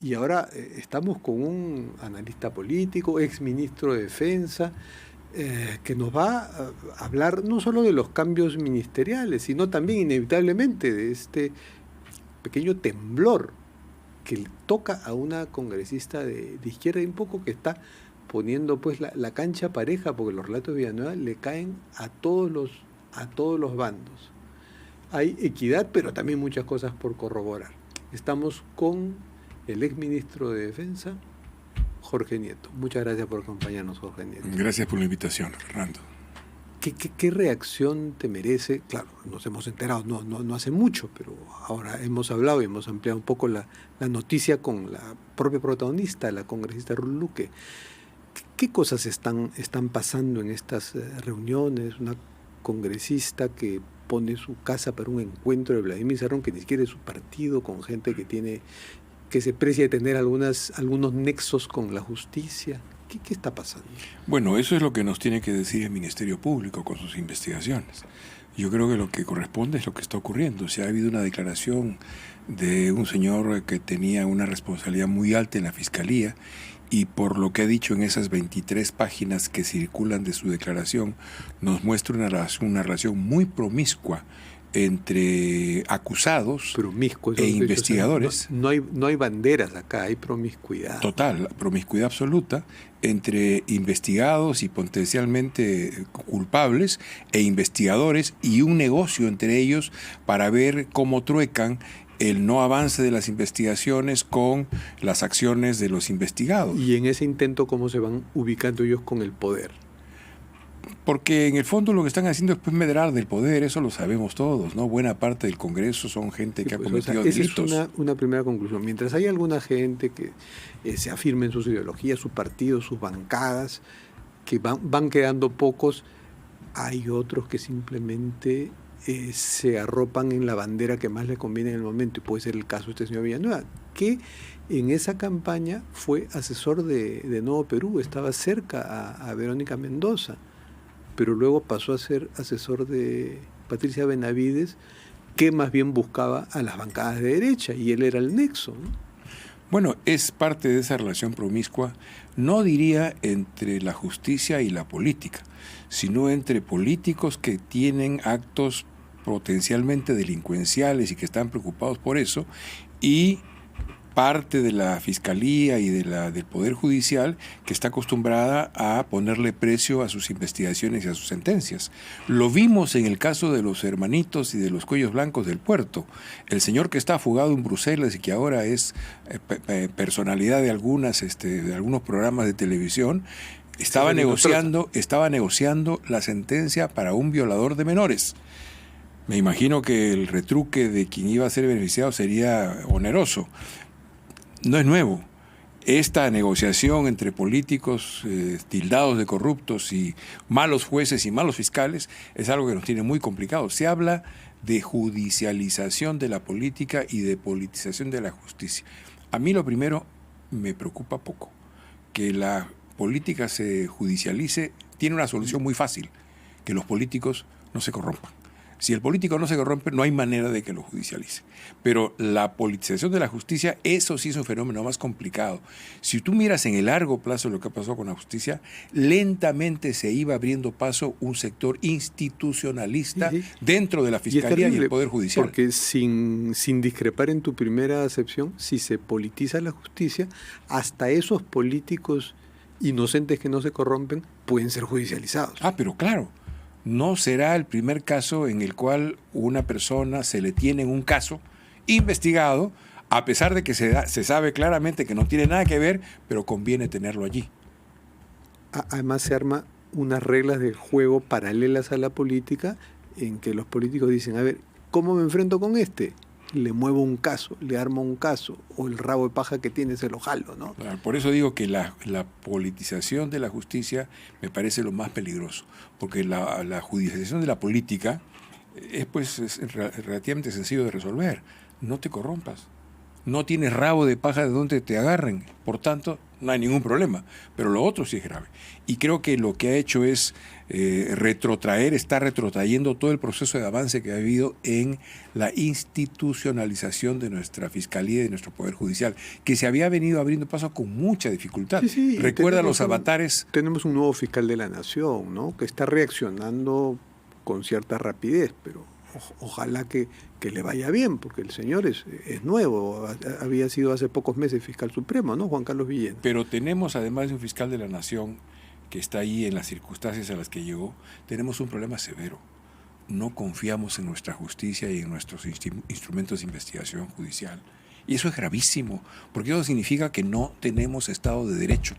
Y ahora estamos con un analista político, ex ministro de Defensa, que nos va a hablar no solo de los cambios ministeriales, sino también inevitablemente de este pequeño temblor que le toca a una congresista de izquierda y un poco que está poniendo pues la cancha pareja, porque los relatos de Villanueva le caen a todos los bandos. Hay equidad, pero también muchas cosas por corroborar. Estamos con el exministro de Defensa, Jorge Nieto. Muchas gracias por acompañarnos, Jorge Nieto. Gracias por la invitación, Fernando. ¿Qué reacción te merece? Claro, nos hemos enterado no hace mucho, pero ahora hemos hablado y hemos ampliado un poco la noticia con la propia protagonista, la congresista Ruth Luque. ¿Qué cosas están pasando en estas reuniones? Una congresista que pone su casa para un encuentro de Vladimir Cerrón, que ni siquiera es su partido, con gente que se precia de tener algunos nexos con la justicia. ¿Qué está pasando? Bueno, eso es lo que nos tiene que decir el Ministerio Público con sus investigaciones. Yo creo que lo que corresponde es lo que está ocurriendo. Si ha habido una declaración de un señor que tenía una responsabilidad muy alta en la Fiscalía y por lo que ha dicho en esas 23 páginas que circulan de su declaración, nos muestra una relación muy promiscua entre acusados e investigadores. No hay banderas acá, hay promiscuidad. Total, promiscuidad absoluta entre investigados y potencialmente culpables e investigadores, y un negocio entre ellos para ver cómo truecan el no avance de las investigaciones con las acciones de los investigados. Y en ese intento, ¿cómo se van ubicando ellos con el poder? Porque en el fondo lo que están haciendo es pues medrar del poder, eso lo sabemos todos, ¿no? Buena parte del Congreso son gente que ha cometido delitos. Esa es una primera conclusión. Mientras hay alguna gente que se afirma en sus ideologías, su partido, sus bancadas, que van quedando pocos, hay otros que simplemente se arropan en la bandera que más les conviene en el momento, y puede ser el caso de este señor Villanueva, que en esa campaña fue asesor de Nuevo Perú, estaba cerca a Verónica Mendoza, pero luego pasó a ser asesor de Patricia Benavides, que más bien buscaba a las bancadas de derecha, y él era el nexo, ¿no? Bueno, es parte de esa relación promiscua, no diría entre la justicia y la política, sino entre políticos que tienen actos potencialmente delincuenciales y que están preocupados por eso, y parte de la Fiscalía y del Poder Judicial que está acostumbrada a ponerle precio a sus investigaciones y a sus sentencias. Lo vimos en el caso de los hermanitos y de los cuellos blancos del puerto. El señor que está fugado en Bruselas y que ahora es personalidad de algunos programas de televisión, estaba negociando la sentencia para un violador de menores. Me imagino que el retruque de quien iba a ser beneficiado sería oneroso. No es nuevo. Esta negociación entre políticos tildados de corruptos y malos jueces y malos fiscales es algo que nos tiene muy complicados. Se habla de judicialización de la política y de politización de la justicia. A mí lo primero me preocupa poco. Que la política se judicialice tiene una solución muy fácil: que los políticos no se corrompan. Si el político no se corrompe, no hay manera de que lo judicialice. Pero la politización de la justicia, eso sí es un fenómeno más complicado. Si tú miras en el largo plazo lo que pasó con la justicia, lentamente se iba abriendo paso un sector institucionalista dentro de la Fiscalía y el Poder Judicial. Porque sin discrepar en tu primera acepción, si se politiza la justicia, hasta esos políticos inocentes que no se corrompen pueden ser judicializados. Ah, pero claro. No será el primer caso en el cual una persona se le tiene en un caso investigado, a pesar de que se sabe claramente que no tiene nada que ver, pero conviene tenerlo allí. Además se arma unas reglas del juego paralelas a la política, en que los políticos dicen, a ver, ¿cómo me enfrento con este? Le muevo un caso, le armo un caso, o el rabo de paja que tiene se lo jalo, ¿no? Por eso digo que la politización de la justicia me parece lo más peligroso, porque la judicialización de la política es relativamente sencillo de resolver. No te corrompas, no tienes rabo de paja de donde te agarren, por tanto no hay ningún problema, pero lo otro sí es grave. Y creo que lo que ha hecho es está retrotrayendo todo el proceso de avance que ha habido en la institucionalización de nuestra Fiscalía y de nuestro Poder Judicial, que se había venido abriendo paso con mucha dificultad. Sí, Recuerda los avatares. Tenemos un nuevo fiscal de la Nación, ¿no?, que está reaccionando con cierta rapidez, pero ojalá que le vaya bien, porque el señor es nuevo, había sido hace pocos meses fiscal supremo, ¿no?, Juan Carlos Villena. Pero tenemos, además de un fiscal de la Nación que está ahí en las circunstancias a las que llegó, tenemos un problema severo. No confiamos en nuestra justicia y en nuestros instrumentos de investigación judicial. Y eso es gravísimo, porque eso significa que no tenemos Estado de Derecho.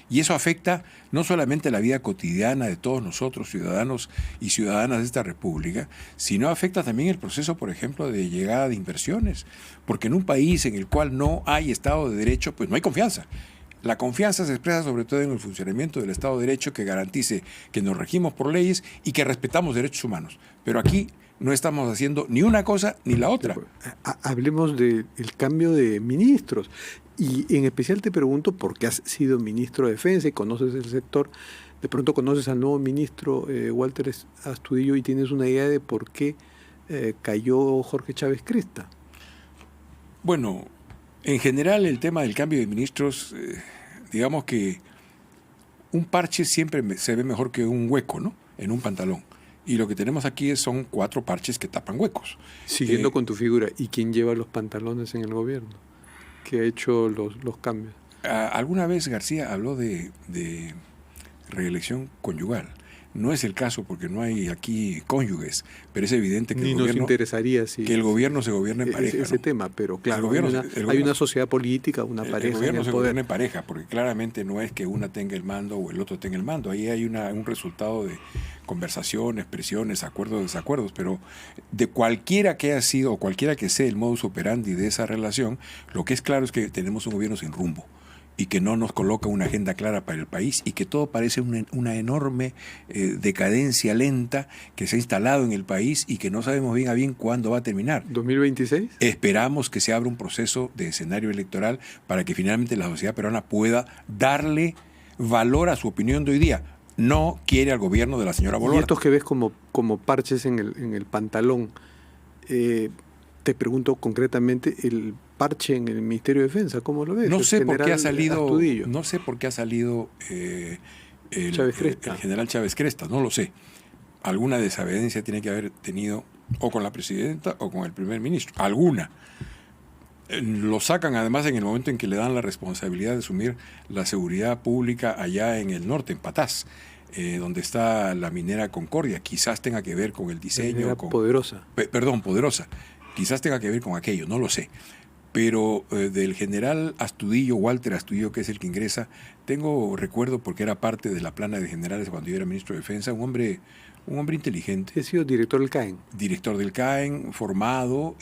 Y eso afecta no solamente la vida cotidiana de todos nosotros, ciudadanos y ciudadanas de esta república, sino afecta también el proceso, por ejemplo, de llegada de inversiones. Porque en un país en el cual no hay Estado de Derecho, pues no hay confianza. La confianza se expresa sobre todo en el funcionamiento del Estado de Derecho, que garantice que nos regimos por leyes y que respetamos derechos humanos. Pero aquí no estamos haciendo ni una cosa ni la otra. Hablemos del cambio de ministros. Y en especial te pregunto, porque has sido ministro de Defensa y conoces el sector, de pronto conoces al nuevo ministro Walter Astudillo y tienes una idea de por qué cayó Jorge Chávez Cresta. Bueno, en general el tema del cambio de ministros, digamos que un parche siempre se ve mejor que un hueco, ¿no?, en un pantalón. Y lo que tenemos aquí son 4 parches que tapan huecos. Siguiendo con tu figura, ¿y quién lleva los pantalones en el gobierno? ¿Que ha hecho los cambios? Alguna vez García habló de reelección conyugal. No es el caso porque no hay aquí cónyuges, pero es evidente que, nos interesaría que el gobierno se gobierna en pareja. Ese tema, pero claro, hay una sociedad política, una pareja. El gobierno en el se poder. gobierna en pareja, porque claramente no es que una tenga el mando o el otro tenga el mando. Ahí hay un resultado de conversaciones, presiones, acuerdos, desacuerdos, pero de cualquiera que haya sido o cualquiera que sea el modus operandi de esa relación, lo que es claro es que tenemos un gobierno sin rumbo y que no nos coloca una agenda clara para el país y que todo parece una enorme decadencia lenta que se ha instalado en el país y que no sabemos bien a bien cuándo va a terminar. ¿2026? Esperamos que se abra un proceso de escenario electoral para que finalmente la sociedad peruana pueda darle valor a su opinión de hoy día. No quiere al gobierno de la señora Boluarte. Y estos que ves como parches en el pantalón, te pregunto concretamente, el parche en el Ministerio de Defensa, ¿cómo lo ves? No sé por qué ha salido Chávez Cresta. El general Chávez Cresta, no lo sé. Alguna desavenencia tiene que haber tenido o con la presidenta o con el primer ministro, alguna. Lo sacan además en el momento en que le dan la responsabilidad de asumir la seguridad pública allá en el norte, en Patás, donde está la minera Concordia. Quizás tenga que ver con el diseño. Poderosa. Poderosa. Quizás tenga que ver con aquello, no lo sé. Pero del general Astudillo, Walter Astudillo, que es el que ingresa, tengo recuerdo porque era parte de la plana de generales cuando yo era ministro de Defensa, un hombre inteligente. Ha sido director del CAEN. Director del CAEN, formado,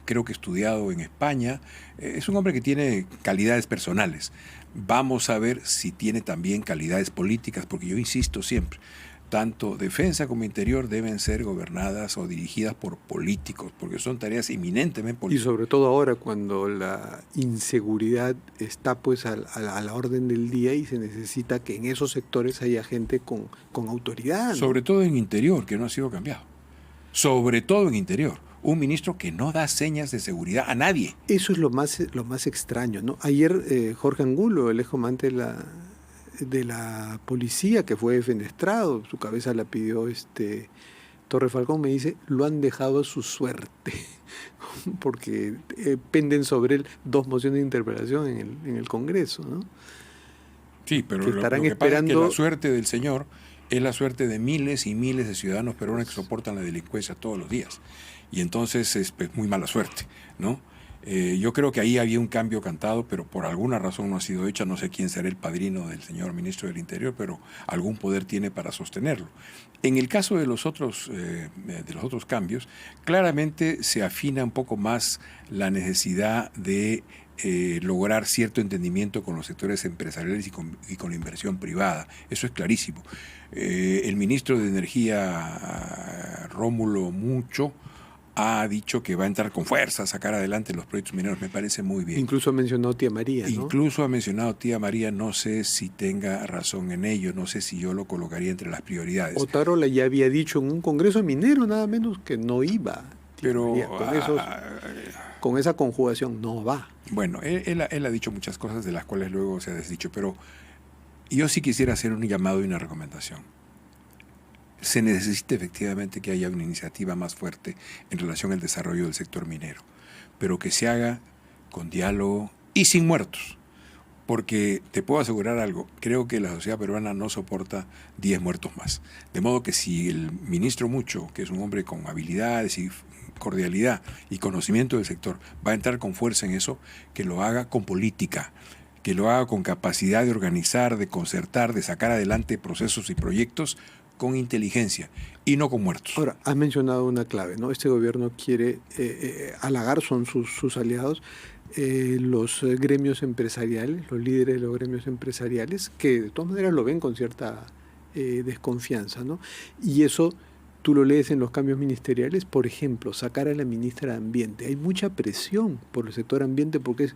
creo que estudiado en España. Es un hombre que tiene calidades personales. Vamos a ver si tiene también calidades políticas, porque yo insisto siempre, tanto defensa como interior deben ser gobernadas o dirigidas por políticos, porque son tareas eminentemente políticas. Y sobre todo ahora cuando la inseguridad está pues a la orden del día y se necesita que en esos sectores haya gente con autoridad, ¿no? Sobre todo en interior, que no ha sido cambiado. Sobre todo en interior. Un ministro que no da señas de seguridad a nadie. Eso es lo más extraño, ¿no? Ayer Jorge Angulo, el excomandante de la policía, que fue defenestrado, su cabeza la pidió Torre Falcón, me dice, lo han dejado a su suerte, porque penden sobre él 2 mociones de interpelación en el Congreso, ¿no? Sí, pero lo que esperando... pasa es que la suerte del señor es la suerte de miles y miles de ciudadanos peruanos que soportan la delincuencia todos los días. Y entonces es muy mala suerte, ¿no? Yo creo que ahí había un cambio cantado, pero por alguna razón no ha sido hecha. No sé quién será el padrino del señor ministro del Interior, pero algún poder tiene para sostenerlo. En el caso de los otros cambios, claramente se afina un poco más la necesidad de lograr cierto entendimiento con los sectores empresariales y con la inversión privada. Eso es clarísimo. El ministro de Energía, Rómulo Mucho, ha dicho que va a entrar con fuerza a sacar adelante los proyectos mineros. Me parece muy bien. Incluso ha mencionado Tía María, ¿no? Incluso ha mencionado Tía María, no sé si tenga razón en ello, no sé si yo lo colocaría entre las prioridades. Otárola ya había dicho en un congreso minero nada menos que no iba. Pero con esa conjugación no va. Bueno, él ha dicho muchas cosas de las cuales luego se ha desdicho, pero yo sí quisiera hacer un llamado y una recomendación. Se necesita efectivamente que haya una iniciativa más fuerte en relación al desarrollo del sector minero, pero que se haga con diálogo y sin muertos. Porque te puedo asegurar algo, creo que la sociedad peruana no soporta 10 muertos más. De modo que si el ministro Mucho, que es un hombre con habilidades y cordialidad y conocimiento del sector, va a entrar con fuerza en eso, que lo haga con política, que lo haga con capacidad de organizar, de concertar, de sacar adelante procesos y proyectos con inteligencia y no con muertos. Ahora, has mencionado una clave, ¿no? Este gobierno quiere halagar, son sus aliados, los gremios empresariales, los líderes de los gremios empresariales, que de todas maneras lo ven con cierta desconfianza, ¿no? Y eso tú lo lees en los cambios ministeriales, por ejemplo, sacar a la ministra de Ambiente. Hay mucha presión por el sector ambiente porque es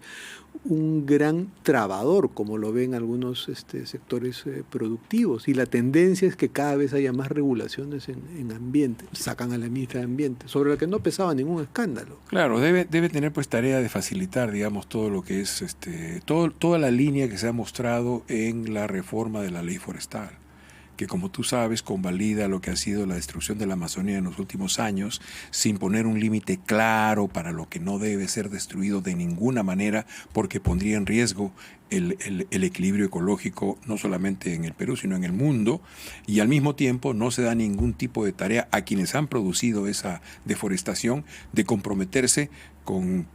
un gran trabador, como lo ven algunos sectores productivos, y la tendencia es que cada vez haya más regulaciones en ambiente. Sacan a la ministra de Ambiente, sobre la que no pesaba ningún escándalo. Claro, debe tener pues tarea de facilitar, digamos, todo lo que es toda la línea que se ha mostrado en la reforma de la ley forestal, que como tú sabes convalida lo que ha sido la destrucción de la Amazonía en los últimos años, sin poner un límite claro para lo que no debe ser destruido de ninguna manera, porque pondría en riesgo el equilibrio ecológico, no solamente en el Perú, sino en el mundo, y al mismo tiempo no se da ningún tipo de tarea a quienes han producido esa deforestación de comprometerse con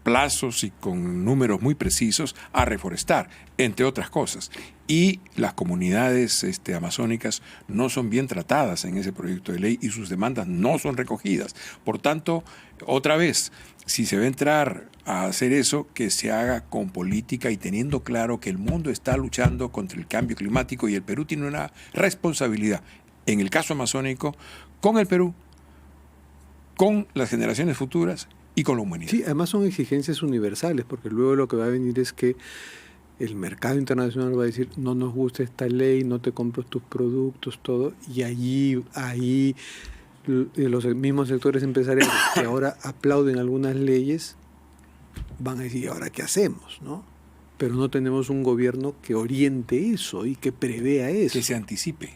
plazos y con números muy precisos a reforestar, entre otras cosas. Y las comunidades amazónicas no son bien tratadas en ese proyecto de ley y sus demandas no son recogidas. Por tanto, otra vez, si se va a entrar a hacer eso, que se haga con política y teniendo claro que el mundo está luchando contra el cambio climático y el Perú tiene una responsabilidad, en el caso amazónico, con el Perú, con las generaciones futuras y con la humanidad. Sí, además son exigencias universales, porque luego lo que va a venir es que el mercado internacional va a decir, no nos gusta esta ley, no te compro tus productos, todo, y ahí los mismos sectores empresariales que ahora aplauden algunas leyes van a decir, ¿y ahora qué hacemos?, ¿no? Pero no tenemos un gobierno que oriente eso y que prevea eso. Que se anticipe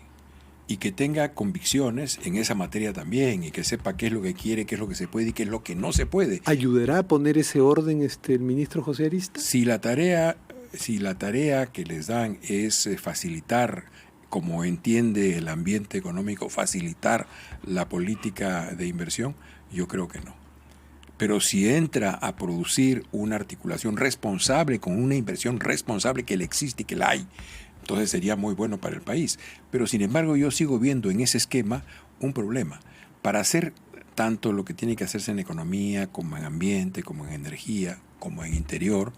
y que tenga convicciones en esa materia también y que sepa qué es lo que quiere, qué es lo que se puede y qué es lo que no se puede. ¿Ayudará a poner ese orden el ministro José Arista? Si la tarea que les dan es facilitar, como entiende el ambiente económico, facilitar la política de inversión, yo creo que no. Pero si entra a producir una articulación responsable con una inversión responsable que le existe y que la hay, entonces sería muy bueno para el país. Pero sin embargo yo sigo viendo en ese esquema un problema. Para hacer tanto lo que tiene que hacerse en economía, como en ambiente, como en energía, como en interior,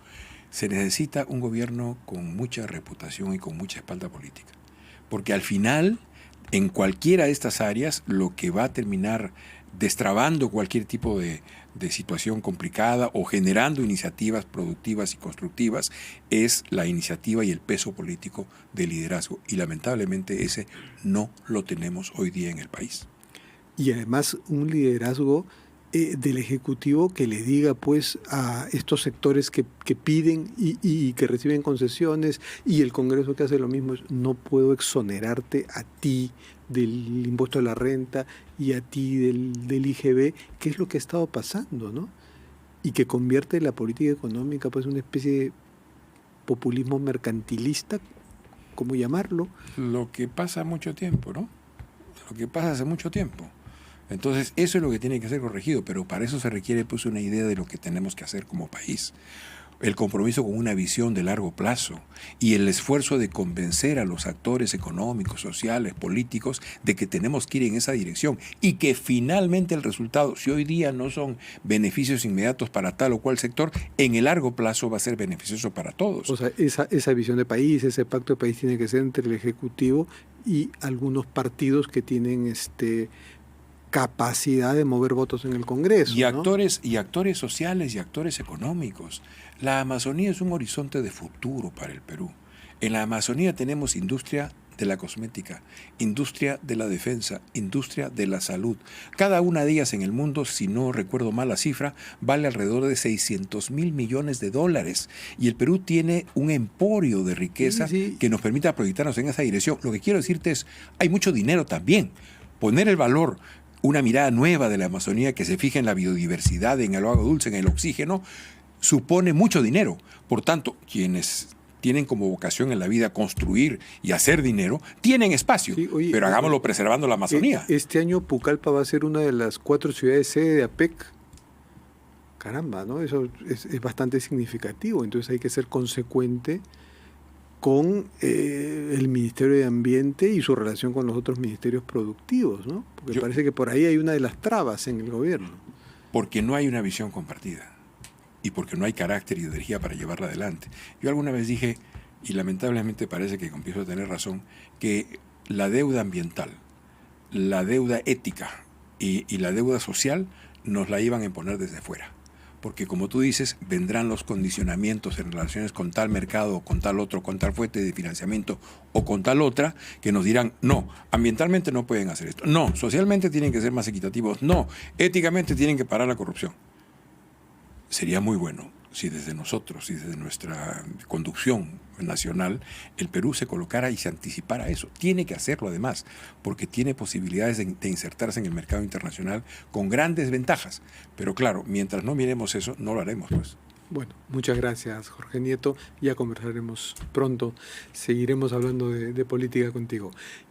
se necesita un gobierno con mucha reputación y con mucha espalda política. Porque al final, en cualquiera de estas áreas, lo que va a terminar destrabando cualquier tipo de situación complicada o generando iniciativas productivas y constructivas es la iniciativa y el peso político de liderazgo. Y lamentablemente ese no lo tenemos hoy día en el país. Y además un liderazgo del Ejecutivo que le diga pues a estos sectores que piden y que reciben concesiones, y el Congreso que hace lo mismo, no puedo exonerarte a ti del impuesto a la renta y a ti del IGB, que es lo que ha estado pasando, ¿no? Y que convierte la política económica pues en una especie de populismo mercantilista, ¿cómo llamarlo? Lo que pasa mucho tiempo, ¿no? Lo que pasa hace mucho tiempo. Entonces, eso es lo que tiene que ser corregido, pero para eso se requiere pues una idea de lo que tenemos que hacer como país. El compromiso con una visión de largo plazo y el esfuerzo de convencer a los actores económicos, sociales, políticos de que tenemos que ir en esa dirección y que finalmente el resultado, si hoy día no son beneficios inmediatos para tal o cual sector, en el largo plazo va a ser beneficioso para todos. O sea, esa visión de país, ese pacto de país tiene que ser entre el Ejecutivo y algunos partidos que tienen capacidad de mover votos en el Congreso. Y ¿no? actores sociales y actores económicos. La Amazonía es un horizonte de futuro para el Perú. En la Amazonía tenemos industria de la cosmética, industria de la defensa, industria de la salud. Cada una de ellas en el mundo, si no recuerdo mal la cifra, vale alrededor de 600.000 millones de dólares. Y el Perú tiene un emporio de riqueza que nos permita proyectarnos en esa dirección. Lo que quiero decirte es, hay mucho dinero también. Poner el valor, una mirada nueva de la Amazonía que se fije en la biodiversidad, en el agua dulce, en el oxígeno, supone mucho dinero. Por tanto, quienes tienen como vocación en la vida construir y hacer dinero, tienen espacio, pero hagámoslo preservando la Amazonía. Este año Pucallpa va a ser una de las 4 ciudades sede de APEC. Caramba, ¿no? Eso es bastante significativo, entonces hay que ser consecuente con el Ministerio de Ambiente y su relación con los otros ministerios productivos, ¿no? Porque parece que por ahí hay una de las trabas en el gobierno. Porque no hay una visión compartida y porque no hay carácter y energía para llevarla adelante. Yo alguna vez dije, y lamentablemente parece que empiezo a tener razón, que la deuda ambiental, la deuda ética y la deuda social nos la iban a imponer desde fuera. Porque como tú dices, vendrán los condicionamientos en relaciones con tal mercado, con tal otro, con tal fuente de financiamiento o con tal otra, que nos dirán, no, ambientalmente no pueden hacer esto, no, socialmente tienen que ser más equitativos, no, éticamente tienen que parar la corrupción. Sería muy bueno si desde nosotros y desde nuestra conducción nacional el Perú se colocara y se anticipara a eso. Tiene que hacerlo además, porque tiene posibilidades de insertarse en el mercado internacional con grandes ventajas. Pero claro, mientras no miremos eso, no lo haremos, pues. Bueno, muchas gracias, Jorge Nieto. Ya conversaremos pronto. Seguiremos hablando de política contigo.